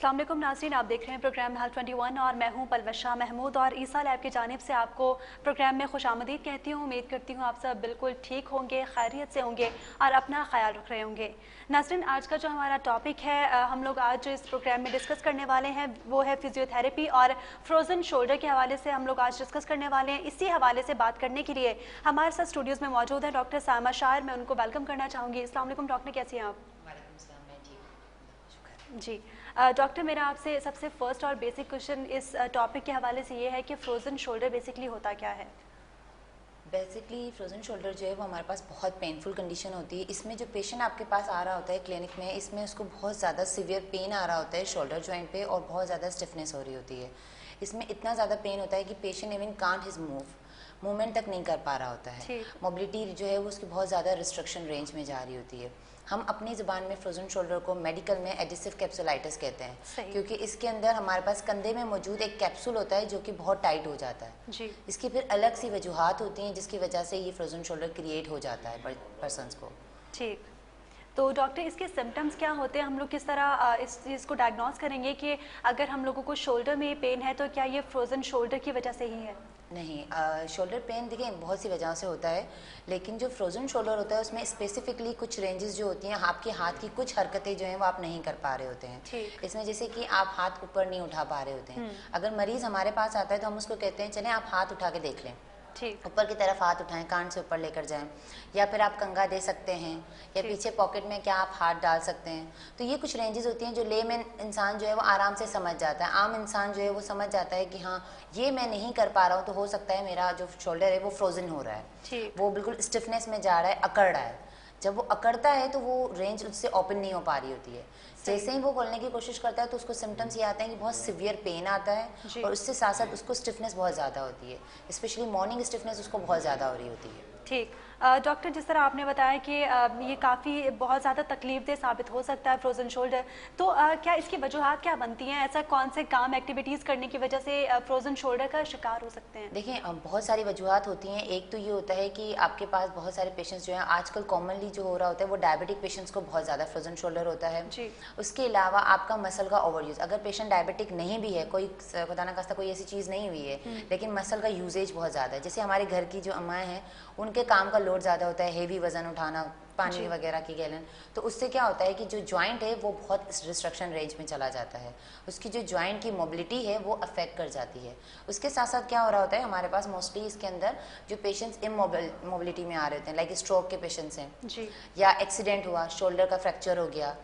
अस्सलाम वालेकुम नाज़रीन, आप देख रहे हैं प्रोग्राम हेल्थ 21 और मैं हूं पलवशा महमूद और ईसा लैब की जानिब से आपको प्रोग्राम में खुशामदीद कहती हूं। उम्मीद करती हूं आप सब बिल्कुल ठीक होंगे, खैरियत से होंगे और अपना ख्याल रख रहे होंगे। नाज़रीन, आज का जो हमारा टॉपिक है, हम लोग आज जो इस प्रोग्राम में डिस्कस करने वाले हैं वो है फिजियोथेरेपी और फ्रोज़न शोल्डर के हवाले से हम लोग आज डिस्कस करने वाले हैं। इसी हवाले से बात करने के लिए हमारे साथ स्टूडियोज़ में मौजूद है डॉक्टर सामा शायर। मैं उनको वेलकम करना चाहूँगी। अस्सलाम वालेकुम डॉक्टर, कैसी हैं आप? जी डॉक्टर, मेरा आपसे सबसे फर्स्ट और बेसिक क्वेश्चन इस टॉपिक के हवाले से ये है कि फ्रोज़न शोल्डर बेसिकली होता क्या है? बेसिकली फ्रोज़न शोल्डर जो है वो हमारे पास बहुत पेनफुल कंडीशन होती है। इसमें जो पेशेंट आपके पास आ रहा होता है क्लिनिक में, इसमें उसको बहुत ज़्यादा सीवियर पेन आ रहा होता है शोल्डर जॉइंट पे और बहुत ज़्यादा स्टिफनेस हो रही होती है। इसमें इतना ज़्यादा पेन होता है कि patient even can't his movement तक नहीं कर पा रहा होता है। मोबिलिटी जो है वो उसकी बहुत ज़्यादा रिस्ट्रिक्शन रेंज में जा रही होती है। हम अपनी ज़ुबान में फ्रोज़न शोल्डर को मेडिकल में एडिसिव कैप्सुलाइटिस कहते हैं, क्योंकि इसके अंदर हमारे पास कंधे में मौजूद एक कैप्सूल होता है जो कि बहुत टाइट हो जाता है जी। इसकी फिर अलग सी वजूहात होती हैं जिसकी वजह से ये फ्रोज़न शोल्डर क्रिएट हो जाता है पर्सन्स को। ठीक, तो डॉक्टर इसके सिम्टम्स क्या होते हैं? हम लोग किस तरह इस चीज़ को डायग्नोस करेंगे कि अगर हम लोगों को शोल्डर में पेन है तो क्या ये फ्रोज़न शोल्डर की वजह से ही है? नहीं, शोल्डर पेन देखिए बहुत सी वजहों से होता है, लेकिन जो फ्रोज़न शोल्डर होता है उसमें स्पेसिफिकली कुछ रेंजेस जो होती हैं, आपके हाथ की कुछ हरकतें जो हैं वो आप नहीं कर पा रहे होते हैं। इसमें जैसे कि आप हाथ ऊपर नहीं उठा पा रहे होते हैं। अगर मरीज़ हमारे पास आता है तो हम उसको कहते हैं चलें आप हाथ उठा के देख लें, ऊपर की तरफ हाथ उठाएं, कान से ऊपर लेकर जाएं, या फिर आप कंघा दे सकते हैं, या पीछे पॉकेट में क्या आप हाथ डाल सकते हैं। तो ये कुछ रेंजेस होती हैं जो लेमैन इंसान जो है वो आराम से समझ जाता है। आम इंसान जो है वो समझ जाता है कि हाँ ये मैं नहीं कर पा रहा हूँ, तो हो सकता है मेरा जो शोल्डर है वो फ्रोजन हो रहा है, वो बिल्कुल स्टिफनेस में जा रहा है, अकड़ रहा है। जब वो अकड़ता है तो वो रेंज उससे ओपन नहीं हो पा रही होती है। जैसे ही वो खोलने की कोशिश करता है तो उसको सिम्टम्स ये आते हैं कि बहुत सिवियर पेन आता है और उससे साथ साथ उसको स्टिफनेस बहुत ज़्यादा होती है, स्पेशली मॉर्निंग स्टिफनेस उसको बहुत ज़्यादा हो रही होती है। ठीक, डॉक्टर जिस तरह आपने बताया कि ये काफ़ी बहुत ज़्यादा तकलीफदेह साबित हो सकता है फ्रोज़न शोल्डर, तो क्या इसकी वजूहात क्या बनती हैं? ऐसा कौन से काम एक्टिविटीज़ करने की वजह से फ्रोज़न शोल्डर का शिकार हो सकते हैं? देखिए बहुत सारी वजूहात होती हैं। एक तो ये होता है कि आपके पास बहुत सारे पेशेंट्स जो हैं आजकल कॉमनली जो हो रहा होता है वो डायबिटिक पेशेंट्स को बहुत ज़्यादा फ्रोज़न शोल्डर होता है जी। उसके अलावा आपका मसल का ओवर यूज़, अगर पेशेंट डायबिटिक नहीं भी है, कोई खुदा ना खास्ता कोई ऐसी चीज़ नहीं हुई है, लेकिन मसल का यूजेज बहुत ज़्यादा है। जैसे हमारे घर की जो अम्माएँ हैं उनके काम का लोड ज़्यादा होता है, हेवी वजन उठाना, पानी वगैरह की गैलन, तो उससे क्या होता है कि जो जॉइंट है वो बहुत रिस्ट्रिक्शन रेंज में चला जाता है, उसकी जो जॉइंट की मोबिलिटी है वो अफेक्ट कर जाती है। उसके साथ साथ क्या हो रहा होता है हमारे पास मोस्टली इसके अंदर जो पेशेंट्स मोबिलिटी में आ रहे होते हैं, लाइक स्ट्रोक के पेशेंट्स हैं जी, या एक्सीडेंट हुआ, शोल्डर का फ्रैक्चर हो गया,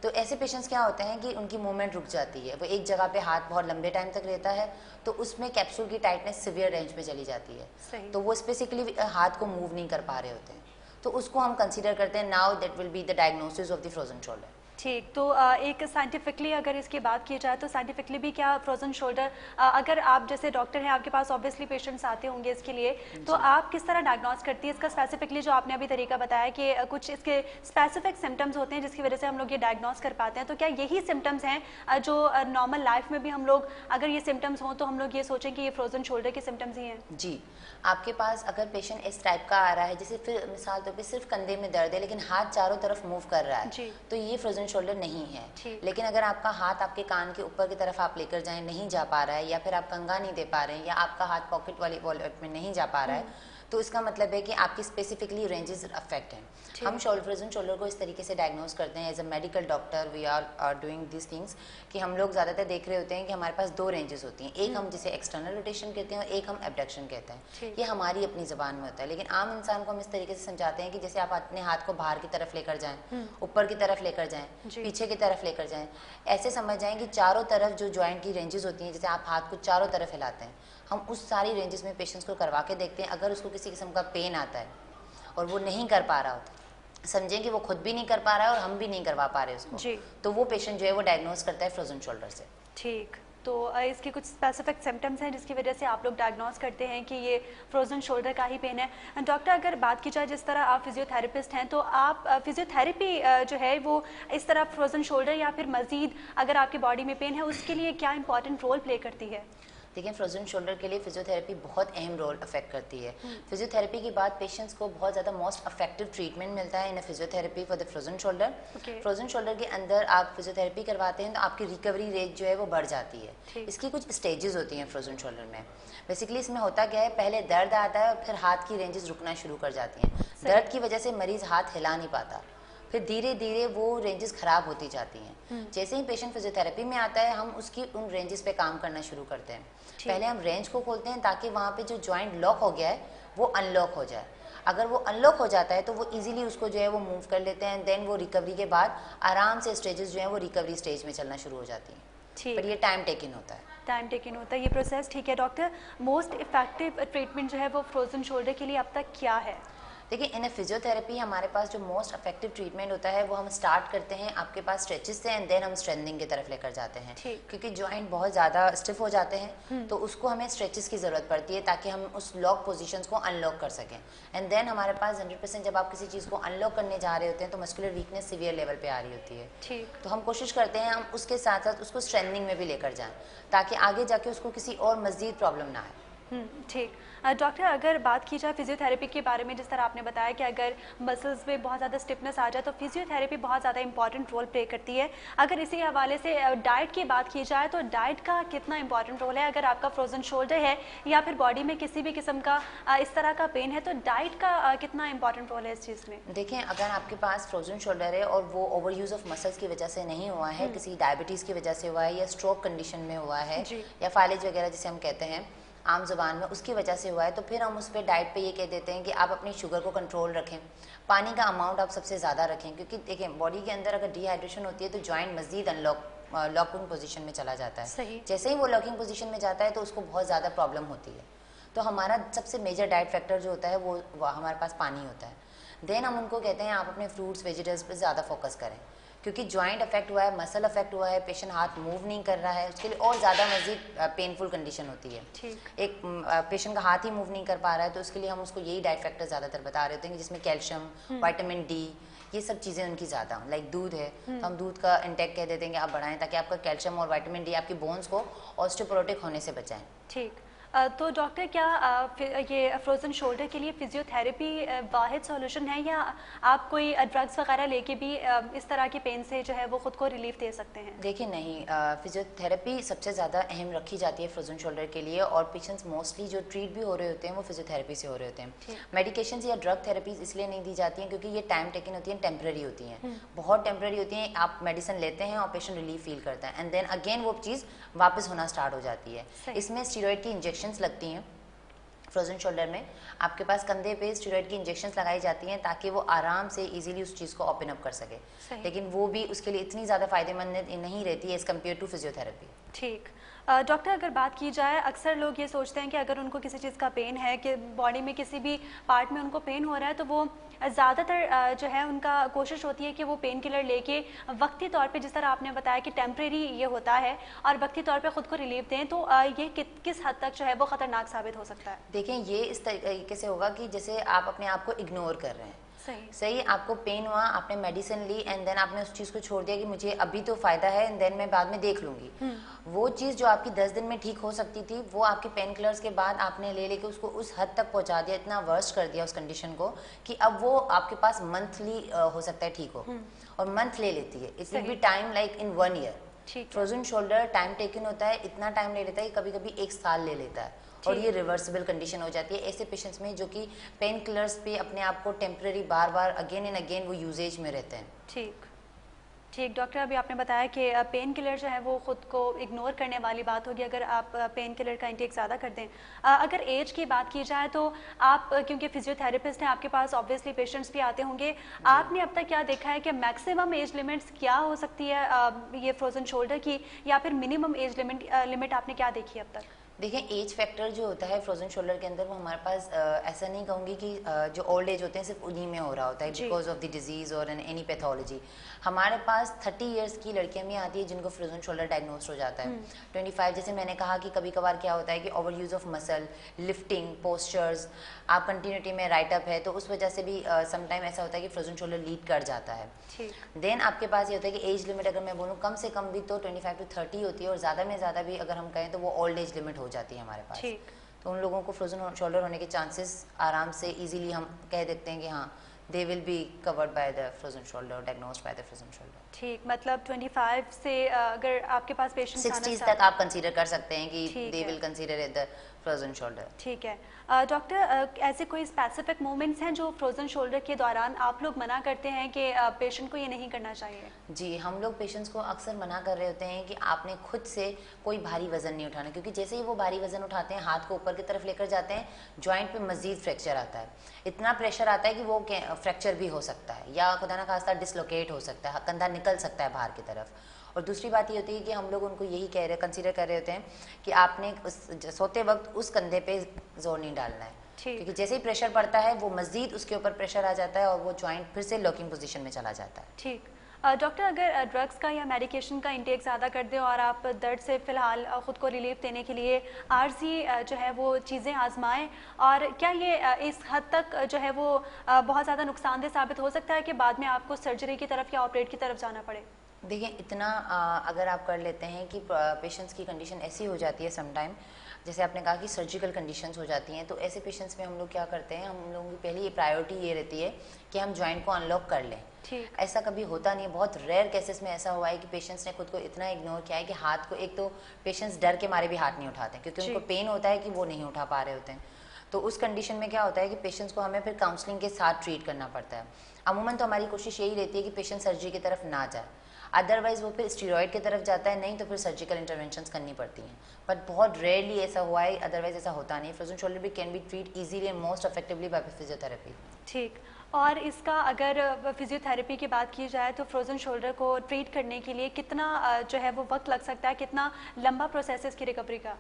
तो ऐसे पेशेंट्स क्या होते हैं कि उनकी मूवमेंट रुक जाती है, वो एक जगह पे हाथ बहुत लंबे टाइम तक रहता है, तो उसमें कैप्सूल की टाइटनेस सिवियर रेंज में चली जाती है, तो वो स्पेसिफिकली हाथ को मूव नहीं कर पा रहे होते हैं, तो उसको हम कंसीडर करते हैं now that will be the diagnosis of the frozen shoulder. ठीक, तो एक साइंटिफिकली अगर इसकी बात की जाए तो साइंटिफिकली भी क्या फ्रोजन शोल्डर, अगर आप जैसे डॉक्टर हैं आपके पास ऑब्वियसली पेशेंट्स आते होंगे इसके लिए, तो आप किस तरह डायग्नोस करती है इसका? स्पेसिफिकली जो आपने अभी तरीका बताया कि कुछ इसके स्पेसिफिक सिम्टम्स होते हैं जिसकी वजह से हम लोग ये डायग्नोस कर पाते हैं, तो क्या यही सिम्टम्स हैं जो नॉर्मल लाइफ में भी हम लोग अगर ये सिम्टम्स हों तो हम लोग ये सोचें कि ये फ्रोजन शोल्डर के सिम्टम्स ही हैं? जी, आपके पास अगर पेशेंट इस टाइप का आ रहा है, जैसे फिर मिसाल तौर पे सिर्फ कंधे में दर्द है लेकिन हाथ चारों तरफ मूव कर रहा है, तो ये फ्रोजन शोल्डर नहीं है। लेकिन अगर आपका हाथ आपके कान के ऊपर की तरफ आप लेकर जाएं, नहीं जा पा रहा है, या फिर आप कंघा नहीं दे पा रहे हैं, या आपका हाथ पॉकेट वाली वॉलेट में नहीं जा पा रहा है, तो इसका मतलब है कि आपकी स्पेसिफिकली रेंजेस अफेक्ट हैं। हम फ्रोजन शोल्डर को इस तरीके से डायग्नोस करते हैं as a medical doctor, we are doing this things, कि हम लोग ज़्यादातर देख रहे होते हैं कि हमारे पास दो रेंजेस होती हैं, एक हम जिसे एक्सटर्नल रोटेशन कहते हैं और एक हम एबडक्शन कहते हैं। ये हमारी अपनी ज़बान में होता है, लेकिन आम इंसान को हम इस तरीके से समझाते हैं कि जैसे आप अपने हाथ को बाहर की तरफ लेकर जाएं, ऊपर की तरफ लेकर जाएं, पीछे की तरफ लेकर जाएं, ऐसे समझ जाएं कि चारों तरफ जो जॉइंट की रेंजेस होती हैं, जैसे आप हाथ को चारों तरफ हिलाते हैं, हम उस सारी रेंजेस में पेशेंट्स को करवा के देखते हैं। अगर उसको किसी किस्म का पेन आता है और वो नहीं कर पा रहा होता, समझें कि वो खुद भी नहीं कर पा रहा है और हम भी नहीं करवा पा रहे उसको जी, तो वो पेशेंट जो है वो डायग्नोस करता है फ्रोजन शोल्डर से। ठीक, तो इसके कुछ स्पेसिफिक सिम्टम्स हैं जिसकी वजह से आप लोग डायग्नोस करते हैं कि ये फ्रोजन शोल्डर का ही पेन है। डॉक्टर, अगर बात की जाए जिस तरह आप फिजियोथेरेपिस्ट हैं, तो आप फिजियोथेरेपी जो है वो इस तरह फ्रोजन शोल्डर या फिर मजीद अगर आपकी बॉडी में पेन है उसके लिए क्या इंपॉर्टेंट रोल प्ले करती है? देखिए फ्रोजन शोल्डर के लिए फिजियोथेरेपी बहुत अहम रोल अफेक्ट करती है। फिजियोथेरेपी के बाद पेशेंट्स को बहुत ज़्यादा मोस्ट इफेक्टिव ट्रीटमेंट मिलता है इन physiotherapy for the frozen shoulder. Frozen shoulder के अंदर आप फिजियोथेरेपी करवाते हैं तो आपकी रिकवरी रेट जो है वो बढ़ जाती है। इसकी कुछ स्टेजेस होती हैं फ्रोजन शोल्डर में। बेसिकली इसमें होता क्या है, पहले दर्द आता है और फिर हाथ की रेंजेस रुकना शुरू कर जाती हैं। दर्द की वजह से मरीज हाथ हिला नहीं पाता, फिर धीरे धीरे वो रेंजेस खराब होती जाती हैं। जैसे ही पेशेंट फिजियोथेरेपी में आता है हम उसकी उन रेंजेस पे काम करना शुरू करते हैं। पहले हम रेंज को खोलते हैं ताकि वहाँ पे जो जॉइंट लॉक हो गया है वो अनलॉक हो जाए। अगर वो अनलॉक हो जाता है तो वो इजीली उसको जो है वो मूव कर लेते हैं। देन वो रिकवरी के बाद आराम से स्टेजेस जो है वो रिकवरी स्टेज में चलना शुरू हो जाती हैं। पर ये टाइम टेकिंग होता है, ये प्रोसेस। ठीक है डॉक्टर, मोस्ट इफेक्टिव ट्रीटमेंट जो है वो फ्रोजन शोल्डर के लिए अब तक क्या है? देखिए इन फिजियोथेरेपी हमारे पास जो मोस्ट इफेक्टिव ट्रीटमेंट होता है वो हम स्टार्ट करते हैं आपके पास स्ट्रेचेस से एंड देन हम स्ट्रेंथनिंग की तरफ लेकर जाते हैं। क्योंकि जॉइंट बहुत ज़्यादा स्टिफ हो जाते हैं तो उसको हमें स्ट्रेचेस की ज़रूरत पड़ती है ताकि हम उस लॉक पोजीशंस को अनलॉक कर सकें। एंड देन हमारे पास 100% जब आप किसी चीज़ को अनलॉक करने जा रहे होते हैं तो मस्कुलर वीकनेस सीवियर लेवल पर आ रही होती है। तो हम कोशिश करते हैं हम उसके साथ साथ उसको स्ट्रेंथनिंग में भी लेकर जाएँ ताकि आगे जाके उसको किसी और मज़ीद प्रॉब्लम ना आए। ठीक। डॉक्टर अगर बात की जाए फिजियोथेरेपी के बारे में, जिस तरह आपने बताया कि अगर मसल्स में बहुत ज़्यादा स्टिफनेस आ जाए तो फिजियोथेरेपी बहुत ज़्यादा इंपॉर्टेंट रोल प्ले करती है। अगर इसी हवाले से डाइट की बात की जाए तो डाइट का कितना इंपॉर्टेंट रोल है? अगर आपका फ्रोजन शोल्डर है या फिर बॉडी में किसी भी किस्म का इस तरह का पेन है तो डाइट का कितना इंपॉर्टेंट रोल है इस चीज़ में? देखें अगर आपके पास फ्रोजन शोल्डर है और वो ओवर यूज़ ऑफ मसल्स की वजह से नहीं हुआ है, किसी डायबिटीज़ की वजह से हुआ है या स्ट्रोक कंडीशन में हुआ है या फाइलेज वगैरह जिसे हम कहते हैं आम जुबान में, उसकी वजह से हुआ है तो फिर हम उस पर डाइट पे ये कह देते हैं कि आप अपनी शुगर को कंट्रोल रखें, पानी का अमाउंट आप सबसे ज़्यादा रखें। क्योंकि देखें बॉडी के अंदर अगर डिहाइड्रेशन होती है तो जॉइंट मजीद लॉकिंग पोजीशन में चला जाता है। जैसे ही वो लॉकिंग पोजीशन में जाता है तो उसको बहुत ज़्यादा प्रॉब्लम होती है। तो हमारा सबसे मेजर डाइट फैक्टर जो होता है वो हमारे पास पानी होता है। देन हम उनको कहते हैं आप अपने फ्रूट्स वेजिटेबल्स पर ज़्यादा फोकस करें क्योंकि जॉइंट अफेक्ट हुआ है, मसल अफेक्ट हुआ है, पेशेंट हाथ मूव नहीं कर रहा है, उसके लिए और ज़्यादा मजीद पेनफुल कंडीशन होती है। एक पेशेंट का हाथ ही मूव नहीं कर पा रहा है तो उसके लिए हम उसको यही डाइट फैक्टर ज़्यादातर बता रहे होते हैं जिसमें कैल्शियम, विटामिन डी, ये सब चीज़ें उनकी ज़्यादा। लाइक दूध है तो हम दूध का इंटेक कह देते हैं कि आप बढ़ाएं ताकि आपका कैल्शियम और विटामिन डी आपकी बोन्स को ऑस्टियोपोरोटिक होने से बचाएं। ठीक। तो डॉक्टर क्या ये फ्रोजन शोल्डर के लिए फिजियोथेरेपी वाहिद सॉल्यूशन है या आप कोई ड्रग्स वगैरह लेके भी इस तरह की पेन से जो है वो खुद को रिलीफ दे सकते हैं? देखिए नहीं, फिजियोथेरेपी सबसे ज़्यादा अहम रखी जाती है फ्रोजन शोल्डर के लिए और पेशेंट्स मोस्टली जो ट्रीट भी हो रहे होते हैं वो फिजियोथेरेपी से हो रहे होते हैं। मेडिकेशन या ड्रग थेरेपीज इसलिए नहीं दी जाती हैं क्योंकि ये टाइम टेकिंग होती हैं, टेम्प्रेरी होती हैं, बहुत टेम्प्रेरी होती हैं। आप मेडिसिन लेते हैं और पेशेंट रिलीफ फील करता है एंड देन अगेन वो चीज़ वापस होना स्टार्ट हो जाती है। इसमें स्टीरॉयड की इंजेक्शंस लगती हैं फ्रोजन शोल्डर में, आपके पास कंधे पे स्टीरॉयड की इंजेक्शंस लगाई जाती हैं ताकि वो आराम से इजीली उस चीज़ को ओपन अप कर सके। लेकिन वो भी उसके लिए इतनी ज़्यादा फायदेमंद नहीं रहती है एज कम्पेयर टू फिजियोथेरेपी। ठीक। डॉक्टर अगर बात की जाए, अक्सर लोग ये सोचते हैं कि अगर उनको किसी चीज़ का पेन है कि बॉडी में किसी भी पार्ट में उनको पेन हो रहा है तो वो ज़्यादातर जो है उनका कोशिश होती है कि वो पेन किलर लेके वक्ती तौर पे, जिस तरह आपने बताया कि टेम्प्रेरी ये होता है और वक्ती तौर पे ख़ुद को रिलीफ दें, तो ये किस हद तक जो है वो ख़तरनाक साबित हो सकता है? देखें ये इस तरीके से होगा कि जैसे आप अपने आप को इग्नोर कर रहे हैं। सही आपको पेन हुआ, आपने मेडिसिन ली एंड देन आपने उस चीज़ को छोड़ दिया कि मुझे अभी तो फ़ायदा है एंड देन मैं बाद में देख लूँगी। वो चीज़ जो आपकी 10 दिन में ठीक हो सकती थी वो आपके पेन किलर्स के बाद आपने ले लेके उसको उस हद तक पहुँचा दिया, इतना वर्स्ट कर दिया उस कंडीशन को कि अब वो आपके पास मंथली हो सकता है ठीक हो और मंथ ले लेती है। It will be time like in 1 year. Frozen shoulder time taken होता है, इतना टाइम ले लेता है कि कभी कभी 1 साल ले लेता है और ये रिवर्सिबल कंडीशन हो जाती है ऐसे पेशेंट्स में जो कि पेन किलर्स पे अपने आप को temporary bar bar again and again वो यूजेज में रहते हैं। ठीक डॉक्टर, अभी आपने बताया कि पेन किलर जो है वो ख़ुद को इग्नोर करने वाली बात होगी अगर आप पेन किलर का इंटेक ज़्यादा कर दें। अगर एज की बात की जाए तो आप क्योंकि फिजियोथेरेपिस्ट हैं, आपके पास ऑब्वियसली पेशेंट्स भी आते होंगे, आपने अब तक क्या देखा है कि मैक्सिमम एज लिमिट्स क्या हो सकती है ये फ्रोजन शोल्डर की, या फिर मिनिमम एज लिमिट आपने क्या देखी है अब तक? देखें एज फैक्टर जो होता है फ्रोजन शोल्डर के अंदर वो हमारे पास ऐसा नहीं कहूँगी कि जो ओल्ड एज होते हैं सिर्फ उन्हीं में हो रहा होता है बिकॉज ऑफ द डिजीज़ और एनी पैथोलॉजी। हमारे पास 30 इयर्स की लड़कियां भी आती है जिनको फ्रोजन शोल्डर डायग्नोस्ट हो जाता है। 25 जैसे मैंने कहा कि कभी कभार क्या होता है कि over use of muscle, lifting, postures, आप कंटिन्यूटी में राइट अप है तो उस वजह से भी समटाइम ऐसा होता है कि फ्रोजन शोल्डर लीड कर जाता है। देन आपके पास ये होता है कि एज लिमिट अगर मैं बोलूँ कम से कम भी तो 25 to 30 होती है और ज़्यादा में ज़्यादा भी अगर हम कहें तो वो ओल्ड एज लिमिट हो जाती है हमारे पास, तो उन लोगों को फ्रोजन शोल्डर होने के चांसेस आराम से इजीली हम कह देते हैं कि हाँ they will be covered by the frozen shoulder, diagnosed by the frozen shoulder. ठीक, मतलब 25 से अगर आपके पास पेशेंट 60s तक आप कंसीडर कर सकते हैं कि they will consider it the frozen shoulder. ठीक है डॉक्टर, ऐसे कोई स्पेसिफिक मोमेंट्स हैं जो फ्रोजन शोल्डर के दौरान आप लोग मना करते हैं कि पेशेंट को ये नहीं करना चाहिए? जी, हम लोग पेशेंट्स को अक्सर मना कर रहे होते हैं कि आपने खुद से कोई भारी वजन नहीं उठाना, क्योंकि जैसे ही वो भारी वजन उठाते हैं, हाथ को ऊपर की तरफ लेकर जाते हैं, जॉइंट पे मजीद फ्रैक्चर आता है, इतना प्रेशर आता है कि वो फ्रैक्चर भी हो सकता है या खुदा ना खास्ता डिसलोकेट हो सकता है, कंधा निकल सकता है बाहर की तरफ। और दूसरी बात ये होती है कि हम लोग उनको यही कंसीडर कर रहे होते हैं कि आपने सोते वक्त उस कंधे पे जोर नहीं डालना है, क्योंकि जैसे ही प्रेशर पड़ता है वो मजीद उसके ऊपर प्रेशर आ जाता है और वो जॉइंट फिर से लॉकिंग पोजीशन में चला जाता है। ठीक डॉक्टर, अगर ड्रग्स का या मेडिकेशन का इंटेक ज़्यादा कर दें और आप दर्द से फ़िलहाल ख़ुद को रिलीफ देने के लिए आर्जी जो है वो चीज़ें आजमाएं, और क्या ये इस हद तक जो है वो बहुत ज़्यादा नुकसानदेह साबित हो सकता है कि बाद में आपको सर्जरी की तरफ या ऑपरेट की तरफ जाना पड़े? देखिए, इतना अगर आप कर लेते हैं कि पेशेंट्स की कंडीशन ऐसी हो जाती है समटाइम, जैसे आपने कहा कि सर्जिकल कंडीशंस हो जाती हैं, तो ऐसे पेशेंट्स में हम लोग क्या करते हैं, हम लोगों की पहली ये प्रायोरिटी ये रहती है कि हम जॉइंट को अनलॉक कर लें। ऐसा कभी होता नहीं है, बहुत रेयर केसेस में ऐसा हुआ है कि पेशेंट्स ने खुद को इतना इग्नोर किया है कि हाथ को, एक तो पेशेंट्स डर के मारे भी हाथ नहीं उठाते हैं क्योंकि उनको पेन होता है कि वो नहीं उठा पा रहे होते हैं। तो उस कंडीशन में क्या होता है कि पेशेंट्स को हमें फिर काउंसलिंग के साथ ट्रीट करना पड़ता है। अमूमन तो हमारी कोशिश यही रहती है कि पेशेंट सर्जरी की तरफ ना जाए, अदरवाइज वो फिर स्टीरॉयड की तरफ जाता है, नहीं तो फिर सर्जिकल इंटरवेंशंस करनी पड़ती हैं, बट बहुत रेयरली ऐसा हुआ है, अदरवाइज ऐसा होता नहीं। फ्रोजन शोल्डर भी can be treat easily and most effectively by physiotherapy. ठीक, और इसका अगर फिजियोथेरेपी की बात की जाए तो फ्रोजन शोल्डर को ट्रीट करने के लिए कितना जो है वो वक्त लग सकता है, कितना लंबा प्रोसेस है इसकी रिकवरी का?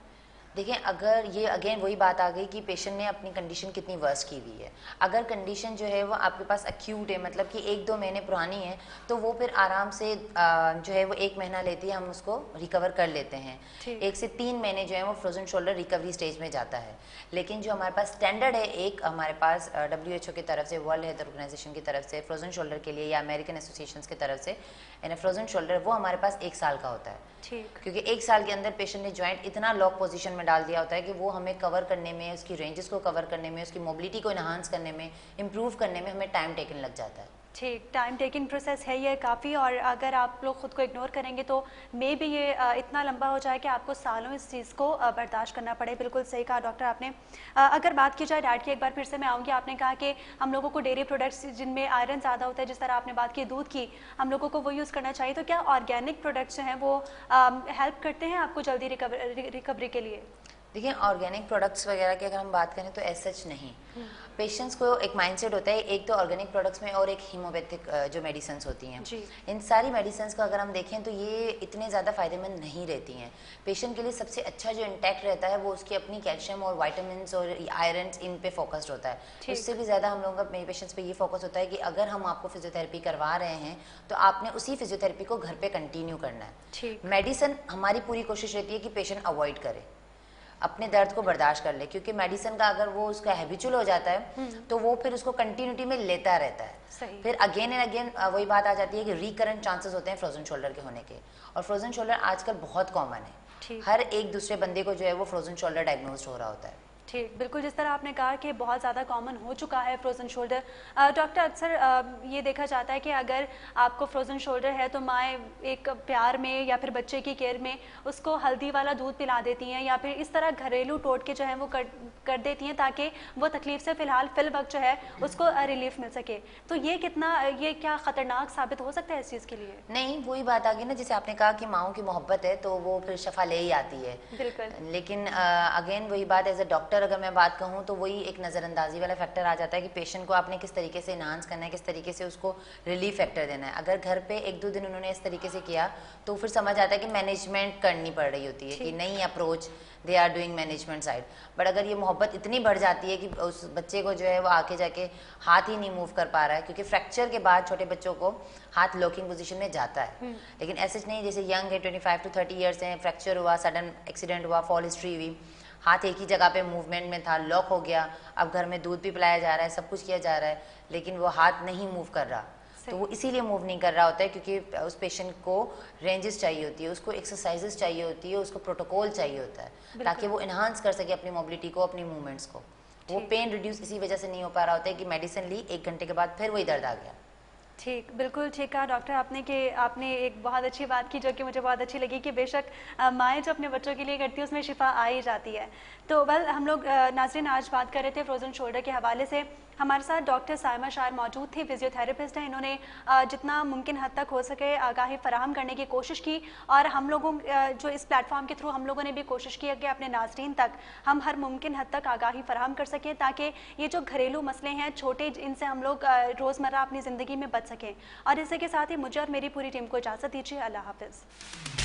देखिए, अगर ये अगेन वही बात आ गई कि पेशेंट ने अपनी कंडीशन कितनी वर्स की हुई है। अगर कंडीशन जो है वो आपके पास एक्यूट है, मतलब कि 1-2 महीने पुरानी है, तो वो फिर आराम से जो है वो 1 महीना लेती है, हम उसको रिकवर कर लेते हैं। 1 से 3 महीने जो है वो फ्रोजन शोल्डर रिकवरी स्टेज में जाता है। लेकिन जो हमारे पास स्टैंडर्ड है, एक हमारे पास WHO की तरफ से, वर्ल्ड हेल्थ ऑर्गेनाइजेशन की तरफ से फ्रोजन शोल्डर के लिए, या अमेरिकन एसोसिएशन की तरफ से, यानी फ्रोजन शोल्डर वो हमारे पास 1 साल का होता है। क्योंकि 1 साल के अंदर पेशेंट ने जॉइंट इतना लॉक पोजीशन में डाल दिया होता है कि वो हमें कवर करने में, उसकी रेंजेस को कवर करने में, उसकी मोबिलिटी को इन्हांस करने में, इम्प्रूव करने में हमें टाइम टेकन लग जाता है। ठीक, टाइम टेकिंग प्रोसेस है ये काफ़ी, और अगर आप लोग खुद को इग्नोर करेंगे तो मे भी ये इतना लंबा हो जाए कि आपको सालों इस चीज़ को बर्दाश्त करना पड़े। बिल्कुल सही कहा डॉक्टर आपने। अगर बात की जाए डाइट की, एक बार फिर से मैं आऊँगी। आपने कहा कि हम लोगों को डेयरी प्रोडक्ट्स जिनमें आयरन ज़्यादा होता है, जिस तरह आपने बात की दूध की, हम लोगों को वो यूज़ करना चाहिए, तो क्या ऑर्गेनिक प्रोडक्ट्स जो हैं वो हेल्प करते हैं आपको जल्दी रिकवरी के लिए? देखिए, ऑर्गेनिक प्रोडक्ट्स वगैरह की अगर हम बात करें तो ऐसा सच नहीं। पेशेंट्स को एक माइंडसेट होता है, एक तो ऑर्गेनिक प्रोडक्ट्स में और एक हीमोपैथिक जो मेडिसिन्स होती हैं, इन सारी मेडिसिन्स को अगर हम देखें तो ये इतने ज़्यादा फायदेमंद नहीं रहती हैं। पेशेंट के लिए सबसे अच्छा जो इंटैक्ट रहता है वो उसकी अपनी कैल्शियम और वाइटामिन और आयरन, इन पे फोकस्ड होता है। उससे भी ज़्यादा हम लोगों का मेरे पेशेंट्स पे ये फोकस होता है कि अगर हम आपको फिजियोथेरेपी करवा रहे हैं तो आपने उसी फिजियोथेरेपी को घर पे कंटिन्यू करना है। मेडिसिन हमारी पूरी कोशिश रहती है कि पेशेंट अवॉइड करे, अपने दर्द को बर्दाश्त कर ले, क्योंकि मेडिसिन का अगर वो उसका हैबिचुअल हो जाता है तो वो फिर उसको कंटिन्यूटी में लेता रहता है। फिर अगेन एंड अगेन वही बात आ जाती है कि रिकरेंट चांसेस होते हैं फ्रोजन शोल्डर के होने के, और फ्रोजन शोल्डर आजकल बहुत कॉमन है। हर एक दूसरे बंदे को जो है वो फ्रोजन शोल्डर डायग्नोज हो रहा होता है। ठीक, बिल्कुल जिस तरह आपने कहा कि बहुत ज़्यादा कॉमन हो चुका है फ्रोज़न शोल्डर। डॉक्टर, अक्सर ये देखा जाता है कि अगर आपको फ्रोज़न शोल्डर है तो माएँ एक प्यार में या फिर बच्चे की केयर में उसको हल्दी वाला दूध पिला देती हैं, या फिर इस तरह घरेलू टोटके जो हैं वो कर देती हैं ताकि वो तकलीफ से फ़िलहाल फिल वक्त जो है उसको रिलीफ मिल सके। तो ये क्या ख़तरनाक साबित हो सकता है इस चीज़ के लिए? नहीं, वही बात आ गई ना, जैसे आपने कहा कि माँओं की मोहब्बत है तो वो फिर शफा ले ही आती है। बिल्कुल। लेकिन अगेन वही बात, एज अ डॉक्टर अगर मैं बात कहूँ तो वही एक नज़रअंदाजी वाला फैक्टर आ जाता है कि पेशेंट को आपने किस तरीके से इन्हांस करना है, किस तरीके से उसको रिलीफ फैक्टर देना है। अगर घर पे 1-2 दिन उन्होंने इस तरीके से किया तो फिर समझ आता है कि मैनेजमेंट करनी पड़ रही होती है, कि नई approach they are doing management side. But अगर ये मोहब्बत इतनी बढ़ जाती है कि उस बच्चे को जो है वो आके जाके हाथ ही नहीं मूव कर पा रहा है, क्योंकि फ्रैक्चर के बाद छोटे बच्चों को हाथ लॉकिंग पोजीशन में जाता है, लेकिन ऐसे नहीं जैसे यंग है 25 to 30 ईयर्स हैं, फ्रैक्चर हुआ, सडन एक्सीडेंट हुआ, फॉल हिस्ट्री हुई, हाथ एक ही जगह पे मूवमेंट में था, लॉक हो गया, अब घर में दूध भी पिलाया जा रहा है, सब कुछ किया जा रहा है, लेकिन वो हाथ नहीं मूव कर रहा। तो वो इसीलिए मूव नहीं कर रहा होता है क्योंकि उस पेशेंट को रेंजेस चाहिए होती है, उसको एक्सरसाइजेस चाहिए होती है, उसको प्रोटोकॉल चाहिए होता है ताकि वो इन्हांस कर सके अपनी मोबिलिटी को, अपनी मूवमेंट्स को। वो पेन रिड्यूस इसी वजह से नहीं हो पा रहा होता है कि मेडिसिन ली 1 घंटे के बाद फिर वही दर्द आ गया। ठीक, बिल्कुल ठीक कहा डॉक्टर आपने कि आपने एक बहुत अच्छी बात की जो कि मुझे बहुत अच्छी लगी कि बेशक माएँ जो अपने बच्चों के लिए करती है उसमें शिफा आ ही जाती है। तो वेल हम लोग नाज़रीन आज बात कर रहे थे फ्रोज़न शोल्डर के हवाले से। हमारे साथ डॉक्टर साइमा शायर मौजूद थी, फिजियोथेरेपिस्ट हैं। इन्होंने जितना मुमकिन हद तक हो सके आगाही फराहम करने की कोशिश की और हम लोगों जो इस प्लेटफॉर्म के थ्रू हम लोगों ने भी कोशिश की है कि अपने नाज़रीन तक हम हर मुमकिन हद तक आगाही फराहम कर सकें ताकि ये जो घरेलू मसले हैं छोटे, इनसे हम लोग रोज़मर्रा अपनी ज़िंदगी में बच सकें। और इसी के साथ ही मुझे और मेरी पूरी टीम को इजाज़त दीजिए। अल्लाह हाफ़िज़।